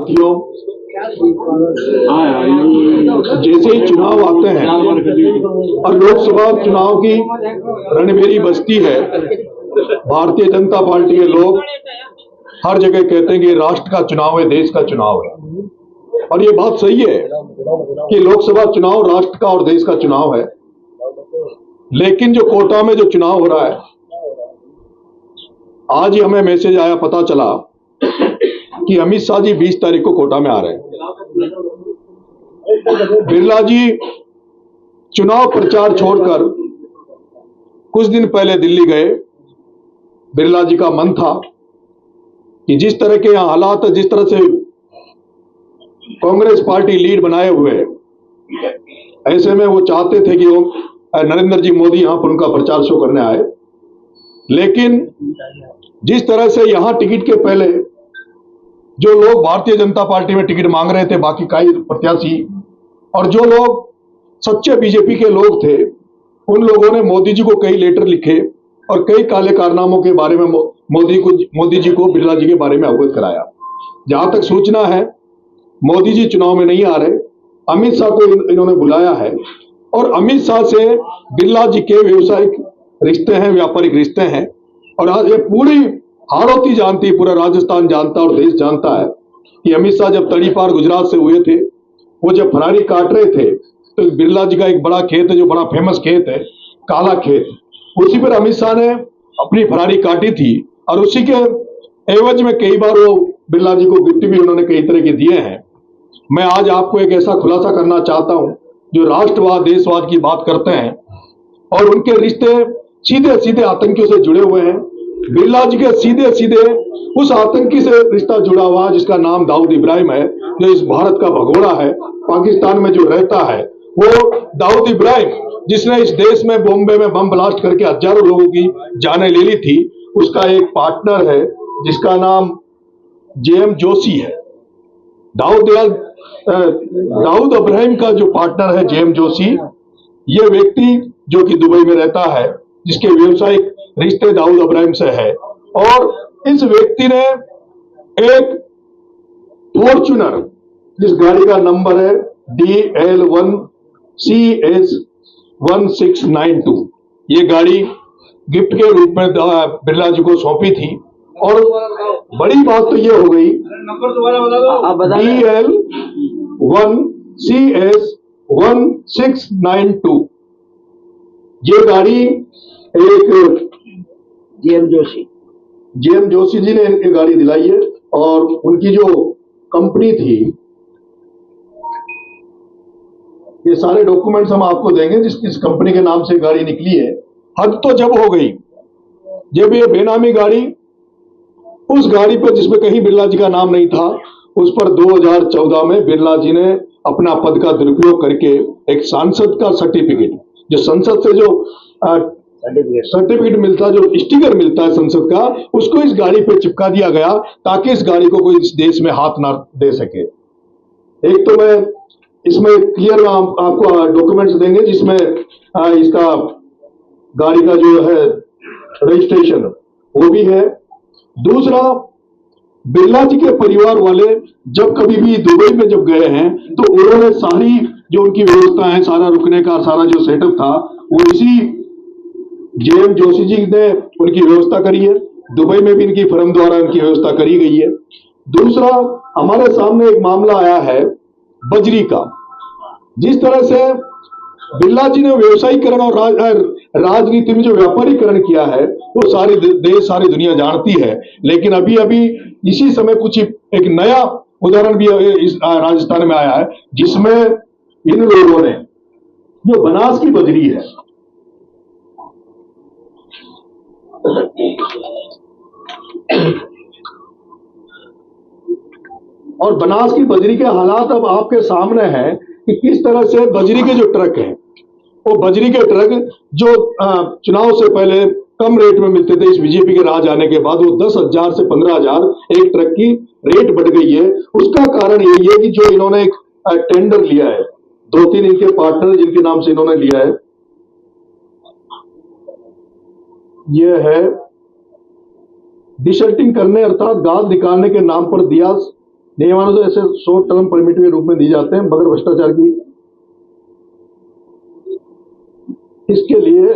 साथियों, जैसे ही चुनाव आते हैं और लोकसभा चुनाव की रणभेरी बजती है, भारतीय जनता पार्टी के लोग हर जगह कहते हैं कि राष्ट्र का चुनाव है, देश का चुनाव है। और ये बात सही है कि लोकसभा चुनाव राष्ट्र का और देश का चुनाव है। लेकिन जो कोटा में जो चुनाव हो रहा है, आज ही हमें मैसेज आया, पता चला कि अमित शाह जी 20 तारीख को कोटा में आ रहे हैं। बिरला जी चुनाव प्रचार छोड़कर कुछ दिन पहले दिल्ली गए। बिरला जी का मन था कि जिस तरह के यहां हालात, जिस तरह से कांग्रेस पार्टी लीड बनाए हुए है, ऐसे में वो चाहते थे कि वो नरेंद्र जी मोदी यहां पर उनका प्रचार शो करने आए। लेकिन जिस तरह से यहां टिकट के पहले जो लोग भारतीय जनता पार्टी में टिकट मांग रहे थे, बाकी कई प्रत्याशी, और जो लोग सच्चे बीजेपी के लोग थे, उन लोगों ने मोदी जी को कई लेटर लिखे और कई काले कारनामों के बारे में मोदी जी को बिरला जी के बारे में अवगत कराया। जहां तक सूचना है, मोदी जी चुनाव में नहीं आ रहे, अमित शाह को इन्होंने बुलाया है और अमित शाह से बिरला जी के व्यवसायिक रिश्ते हैं, व्यापारिक रिश्ते हैं। और आज ये पूरी हाड़ौती जानती, पूरा राजस्थान जानता और देश जानता है कि अमित शाह जब तड़ीपार गुजरात से हुए थे, वो जब फरारी काट रहे थे, तो बिरला जी का एक बड़ा खेत है, जो बड़ा फेमस खेत है, काला खेत, उसी पर अमित शाह ने अपनी फरारी काटी थी। और उसी के एवज में कई बार वो बिरला जी को गिफ्ट भी उन्होंने कई तरह के दिए हैं। मैं आज आपको एक ऐसा खुलासा करना चाहता हूं, जो राष्ट्रवाद, देशवाद की बात करते हैं और उनके रिश्ते सीधे सीधे आतंकियों से जुड़े हुए हैं। बिरला जी के सीधे सीधे उस आतंकी से रिश्ता जुड़ा हुआ जिसका नाम दाऊद इब्राहिम है, जो इस भारत का भगोड़ा है, पाकिस्तान में जो रहता है। वो दाऊद इब्राहिम जिसने इस देश में बॉम्बे में बम ब्लास्ट करके हजारों लोगों की जानें ले ली थी, उसका एक पार्टनर है जिसका नाम जेएम जोशी है। दाऊद इब्राहिम का जो पार्टनर है जेएम जोशी, ये व्यक्ति जो कि दुबई में रहता है, जिसके व्यवसायिक रिश्ते दाऊद इब्राहिम से है। और इस व्यक्ति ने एक फॉर्च्यूनर, जिस गाड़ी का नंबर है DL1CS1692, ये गाड़ी गिफ्ट के रूप में बिरला जी को सौंपी थी। और बड़ी बात तो ये हो गई, DL1CS1692 ये गाड़ी एक जेएम जोशी जी ने ये गाड़ी दिलाई है। और उनकी जो कंपनी थी, ये सारे डॉक्यूमेंट्स हम आपको देंगे जिस कंपनी के नाम से गाड़ी निकली है। हद तो जब हो गई जब ये बेनामी गाड़ी, उस गाड़ी पर जिसमें कहीं बिरला जी का नाम नहीं था, उस पर 2014 में बिरला जी ने अपना पद का दुरुपयोग करके एक सांसद का सर्टिफिकेट, जो संसद से जो सर्टिफिकेट मिलता है, जो स्टिकर मिलता है संसद का, उसको इस गाड़ी पे चिपका दिया गया ताकि इस गाड़ी को कोई इस देश में हाथ ना दे सके। एक तो मैं इसमें क्लियर आपको डॉक्यूमेंट्स देंगे जिसमें इसका गाड़ी का जो है रजिस्ट्रेशन वो भी है। दूसरा, बिरला जी के परिवार वाले जब कभी भी दुबई में जब गए हैं, तो उन्होंने सारी जो उनकी व्यवस्था है, सारा रुकने का सारा जो सेटअप था, वो इसी जेएम जोशी जी ने उनकी व्यवस्था करी है। दुबई में भी इनकी फर्म द्वारा उनकी व्यवस्था करी गई है। दूसरा, हमारे सामने एक मामला आया है बजरी का। जिस तरह से बिरला जी ने व्यवसायीकरण और राजनीति में जो व्यापारीकरण किया है, वो सारी देश, सारी दुनिया जानती है। लेकिन अभी अभी इसी समय कुछ एक नया उदाहरण भी इस राजस्थान में आया है, जिसमें इन लोगों ने जो बनास की बजरी है, और बनास की बजरी के हालात अब आपके सामने हैं कि किस तरह से बजरी के जो ट्रक हैं, वो बजरी के ट्रक जो चुनाव से पहले कम रेट में मिलते थे, इस बीजेपी के राज आने के बाद वो 10,000 से 15,000 एक ट्रक की रेट बढ़ गई है। उसका कारण यही है कि जो इन्होंने एक टेंडर लिया है, 2-3 इनके पार्टनर जिनके नाम से इन्होंने लिया है, यह है डिसल्टिंग करने अर्थात गाद निकालने के नाम पर दिया नियमानुसार ऐसे शॉर्ट टर्म परमिट के रूप में दी जाते हैं, मगर भ्रष्टाचार की इसके लिए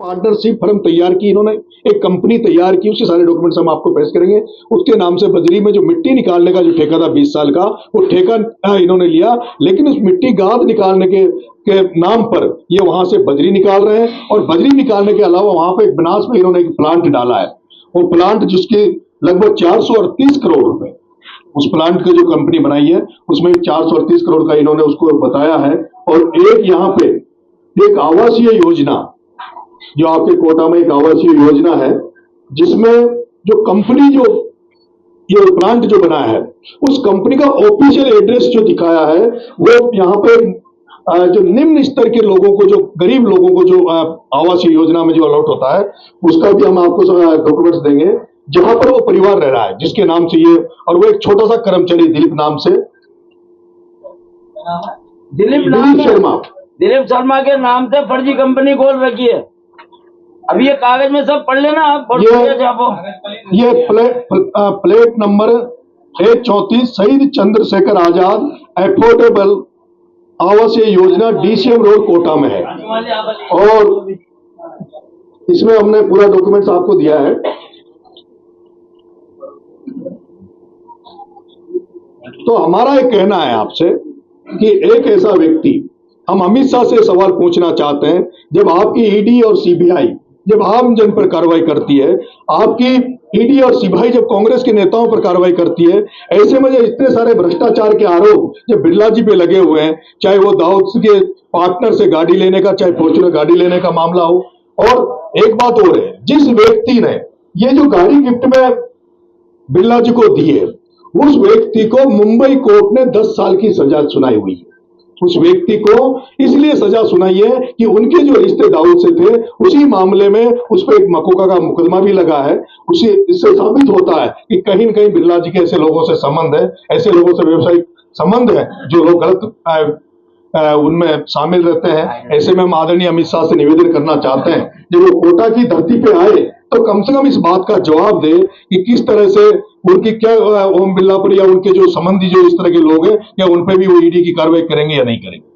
पार्टनरशिप फर्म तैयार की इन्होंने, एक कंपनी तैयार की, उसके सारे डॉक्यूमेंट्स हम आपको पेश करेंगे। उसके नाम से बजरी में जो मिट्टी निकालने का जो ठेका था 20 साल का, वो ठेका इन्होंने लिया, लेकिन उस मिट्टी गाद निकालने के नाम पर ये वहां से बजरी निकाल रहे हैं। और बजरी निकालने के अलावा वहां पे बनास में इन्होंने एक प्लांट डाला है, वो प्लांट जिसके लगभग 438 करोड़ रुपए, उस प्लांट की जो कंपनी बनाई है उसमें 438 करोड़ का इन्होंने उसको बताया है। और एक यहाँ पे एक आवासीय योजना, जो आपके कोटा में एक आवासीय योजना है, जिसमें जो कंपनी जो ये प्लांट जो बनाया है, उस कंपनी का ऑफिशियल एड्रेस जो दिखाया है, वो यहाँ पे जो निम्न स्तर के लोगों को, जो गरीब लोगों को जो आवासीय योजना में जो अलॉट होता है, उसका भी हम आपको डॉक्यूमेंट्स देंगे, जहां पर वो परिवार रह रहा है जिसके नाम से ये, और वो एक छोटा सा कर्मचारी दिलीप नाम से, दिलीप शर्मा के नाम से फर्जी कंपनी खोल रखी है। अभी ये कागज में सब पढ़ लेना आप। ये प्लेट नंबर 134 शहीद चंद्रशेखर आजाद एफोर्डेबल आवासीय योजना डीसीएम रोड कोटा में है, और इसमें हमने पूरा डॉक्यूमेंट्स आपको दिया है। तो हमारा एक कहना है आपसे कि एक ऐसा व्यक्ति, हम अमित शाह से सवाल पूछना चाहते हैं, जब आपकी ईडी और सीबीआई जब आम जन पर कार्रवाई करती है, आपकी ईडी और सीबीआई जब कांग्रेस के नेताओं पर कार्रवाई करती है, ऐसे में इतने सारे भ्रष्टाचार के आरोप जब बिरला जी पे लगे हुए हैं, चाहे वो दाऊद के पार्टनर से गाड़ी लेने का, चाहे फॉर्च्यूनर गाड़ी लेने का मामला हो। और एक बात और है, जिस व्यक्ति ने ये जो गाड़ी गिफ्ट में बिरला जी को दी है, उस व्यक्ति को मुंबई कोर्ट ने 10 साल की सजा सुनाई हुई है। उस व्यक्ति को इसलिए सजा सुनाई है कि उनके जो रिश्ते दाऊद से थे, उसी मामले में उस पर एक मकोका का मुकदमा भी लगा है। इससे साबित होता है कि कहीं न कहीं बिरला जी के ऐसे लोगों से संबंध है, ऐसे लोगों से व्यवसायिक संबंध है जो लोग गलत उनमें शामिल रहते हैं। ऐसे में हम आदरणीय अमित शाह से निवेदन करना चाहते हैं, जब वो कोटा की धरती पे आए तो कम से कम इस बात का जवाब दे कि किस तरह से उनकी क्या ओम बिरला पर या उनके जो संबंधी जो इस तरह के लोग हैं, या उन पर भी वो ईडी की कार्रवाई करेंगे या नहीं करेंगे।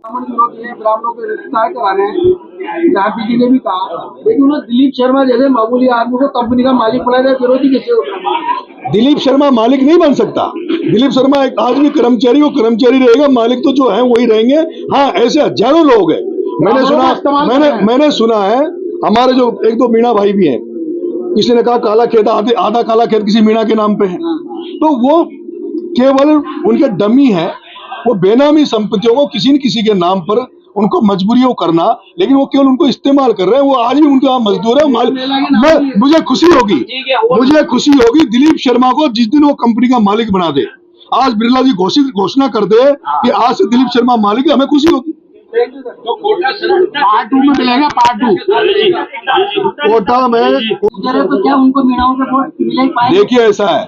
ब्राह्मणों के रिश्तेदार करा रहे हैं, जहाँ पीजी ने भी कहा, लेकिन उन्होंने दिलीप शर्मा जैसे मामूली आदमी को कंपनी का मालिक बनाया जाए, विरोधी कैसे होगा? दिलीप शर्मा मालिक नहीं बन सकता। दिलीप शर्मा एक आज भी कर्मचारी, वो कर्मचारी रहेगा, मालिक तो जो है वही रहेंगे। हाँ, ऐसे हजारों लोग हैं। मैंने सुना है, हमारे जो एक दो मीणा भाई भी हैं, किसी ने कहा काला खेत, आधा काला खेत किसी मीणा के नाम पे है, तो वो केवल उनके डमी है, वो बेनामी संपत्तियों को किसी न किसी के नाम पर उनको मजबूरियों करना, लेकिन वो केवल उनको इस्तेमाल कर रहे हैं। वो आज भी उनका मजदूर है। मुझे खुशी होगी दिलीप शर्मा को जिस दिन वो कंपनी का मालिक बना दे। आज बिरला जी घोषणा कर दे कि आज से दिलीप शर्मा मालिक है, हमें खुशी होगी। तो पार्ट 2 में मिलेगा, पार्ट 2 कोटा में। तो क्या उनको मीणाओं के वोट मिल पाए? देखिए, ऐसा है,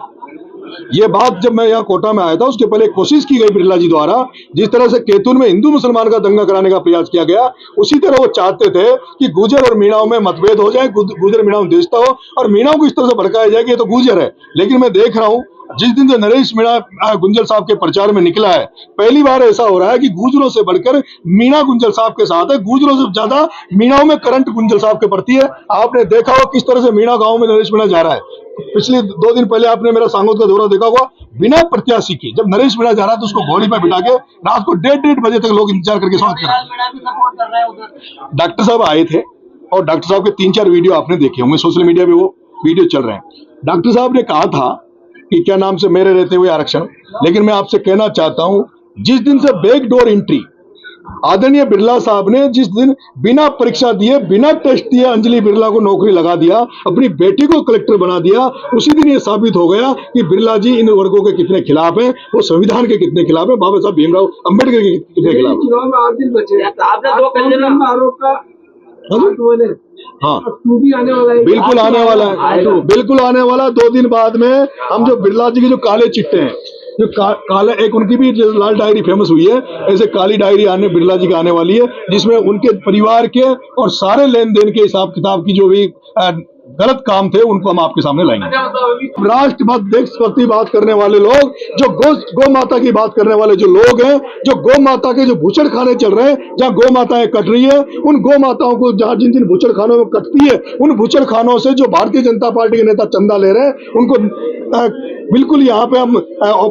ये बात जब मैं यहाँ कोटा में आया था, उसके पहले कोशिश की गई बिरला जी द्वारा, जिस तरह से कैथून में हिंदू मुसलमान का दंगा कराने का प्रयास किया गया, उसी तरह वो चाहते थे कि गुजर और मीणाओं में मतभेद हो जाए, गुजर मीणाओं देशता हो, और मीणाओं को इस तरह से भड़काया जाए कि ये तो गुजर है। लेकिन मैं देख रहा हूँ, जिस दिन से नरेश मीणा गुंजल साहब के प्रचार में निकला है, पहली बार ऐसा हो रहा है कि गुजरों से बढ़कर मीणा गुंजल साहब के साथ है, गुजरों से ज्यादा मीणाओं में करंट गुंजल साहब के प्रति है। आपने देखा हो किस तरह से मीणा गांव में नरेश मीणा जा रहा है। पिछले 2 दिन पहले आपने मेरा सांगोद का दौरा देखा होगा, बिना प्रत्याशी के जब नरेश मीणा जा रहा था, उसको घोड़ी पर बिठा के रात को 1:30 बजे तक लोग इंतजार करके स्वागत कर रहे हैं। डॉक्टर साहब आए थे, और डॉक्टर साहब के 3-4 वीडियो आपने देखे होंगे, सोशल मीडिया पे वो वीडियो चल रहे हैं। डॉक्टर साहब ने कहा था कि क्या नाम से मेरे रहते हुए आरक्षण, लेकिन मैं आपसे कहना चाहता हूं, जिस दिन से बैकडोर एंट्री आदरणीय बिरला साहब ने जिस दिन बिना परीक्षा दिए, बिना टेस्ट दिए अंजलि बिरला को नौकरी लगा दिया, अपनी बेटी को कलेक्टर बना दिया, उसी दिन ये साबित हो गया कि बिरला जी इन वर्गों के कितने खिलाफ हैं, वो संविधान के कितने खिलाफ है, बाबा साहब भीमराव अम्बेडकर के कितने खिलाफ है। चुनाव में 8 दिन बचे, आरोप का हाँ, भी आने वाला है। बिल्कुल आने वाला है, बिल्कुल आने वाला। 2 दिन बाद में हम जो बिरला जी के जो काले चिट्टे हैं, जो काले, एक उनकी भी लाल डायरी फेमस हुई है, ऐसे काली डायरी बिरला जी की आने वाली है, जिसमें उनके परिवार के और सारे लेन देन के हिसाब किताब की जो भी गलत काम थे उनको हम आपके सामने लाएंगे। राष्ट्रभक्त देशभक्ति बात करने वाले लोग, जो गौ माता की बात करने वाले जो लोग हैं, जो गौ माता के जो भूचड़ खाने चल रहे हैं, जहां गौ माताएं कट रही है, उन गौ माताओं को जहां जिन जिन भूचड़ खानों में कटती है, उन भूचड़ खानों से जो भारतीय जनता पार्टी के नेता चंदा ले रहे हैं, उनको बिल्कुल यहाँ पे हम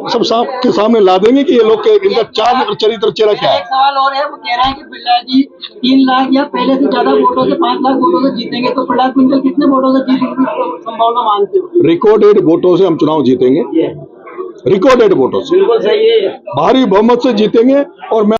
सब के सामने ला देंगे कि ये लोग इनका चाल चरित्र चेहरा क्या है। एक सवाल और है, वो कह रहा है कि प्रहलाद जी 3 लाख या पहले से ज्यादा वोटों से 5 लाख वोटों से जीतेंगे, तो प्रहलाद कुंजल कितने वोटों से जीतने की संभावना मानते हो? रिकॉर्डेड वोटों से हम चुनाव जीतेंगे, रिकॉर्डेड वोटों से बिल्कुल सही है। भारी बहुमत से जीतेंगे। और मैं